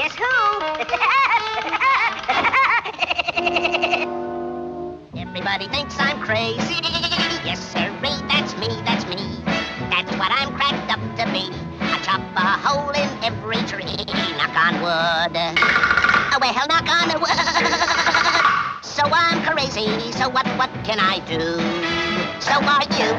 Guess who? Everybody thinks I'm crazy. Yes, sirree, that's me, that's me. That's what I'm cracked up to be. I chop a hole in every tree. Knock on wood. Oh, well, knock on wood. So I'm crazy, so what can I do? So are you.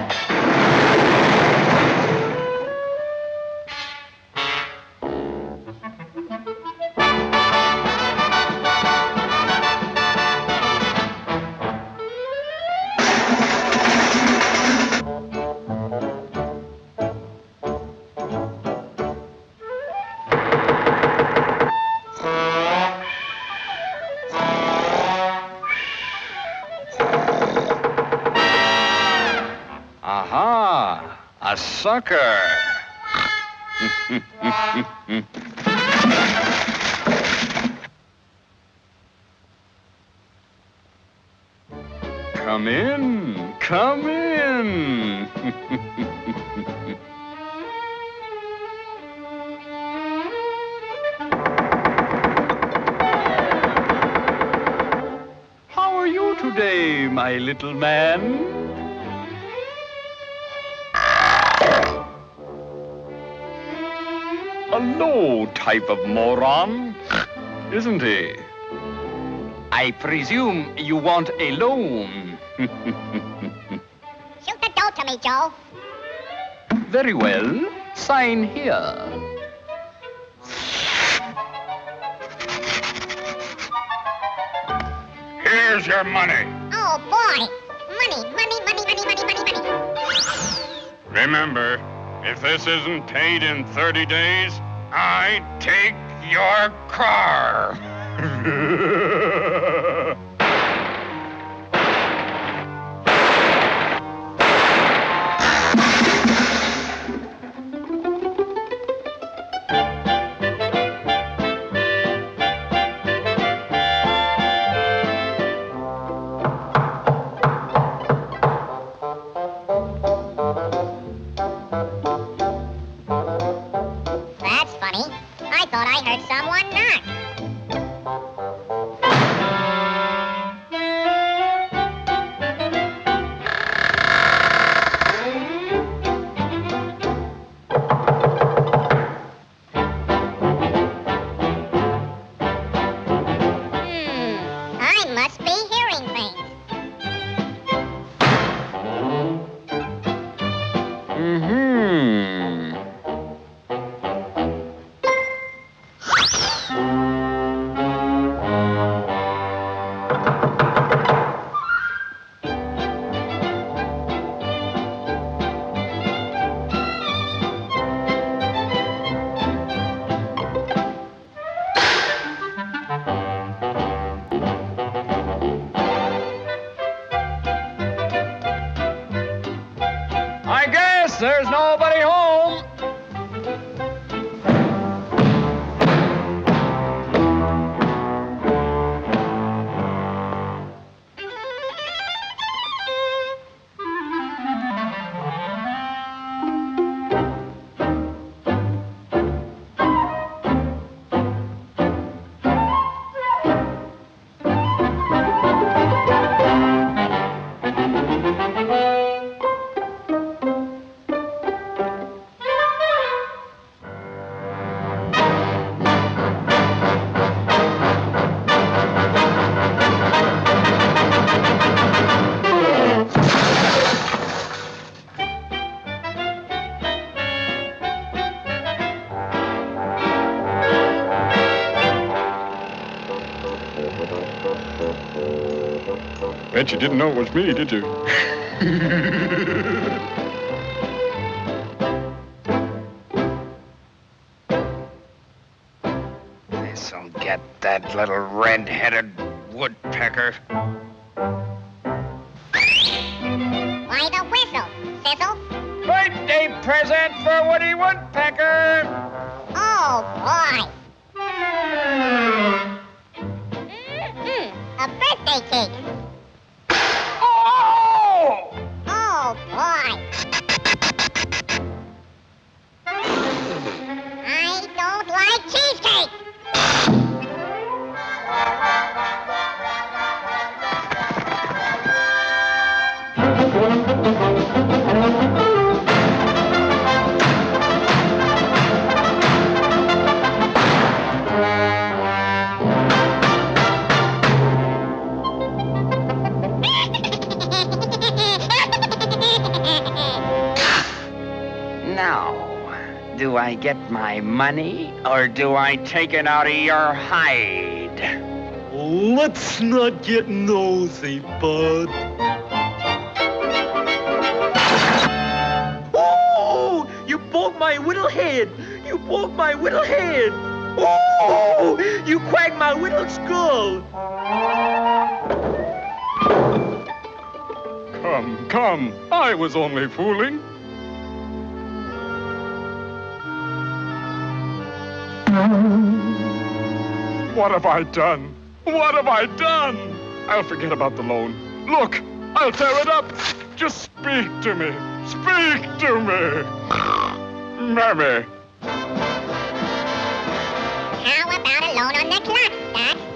Aha! A sucker! Come in, come in. How are you today, my little man? A low type of moron, isn't he? I presume you want a loan. Shoot the dough to me, Joe. Very well. Sign here. Here's your money. Oh, boy. Money. Remember, if this isn't paid in 30 days, I take your car. That's funny. I thought I heard someone knock. I must be hearing things. I guess there's nobody home. Bet you didn't know it was me, did you? This'll get that little red-headed woodpecker. Why the whistle, Sizzle? Birthday present for Woody Woodpecker! Oh, boy. A birthday cake. Oh! Oh, boy. I don't like cheesecake. I get my money, or do I take it out of your hide? Let's not get nosy, bud. Oh! You broke my little head! You broke my little head! Oh! You cracked my little skull! Come. I was only fooling. What have I done? What have I done? I'll forget about the loan. Look, I'll tear it up. Just speak to me. Speak to me. Mammy. How about a loan on the clock, Doc?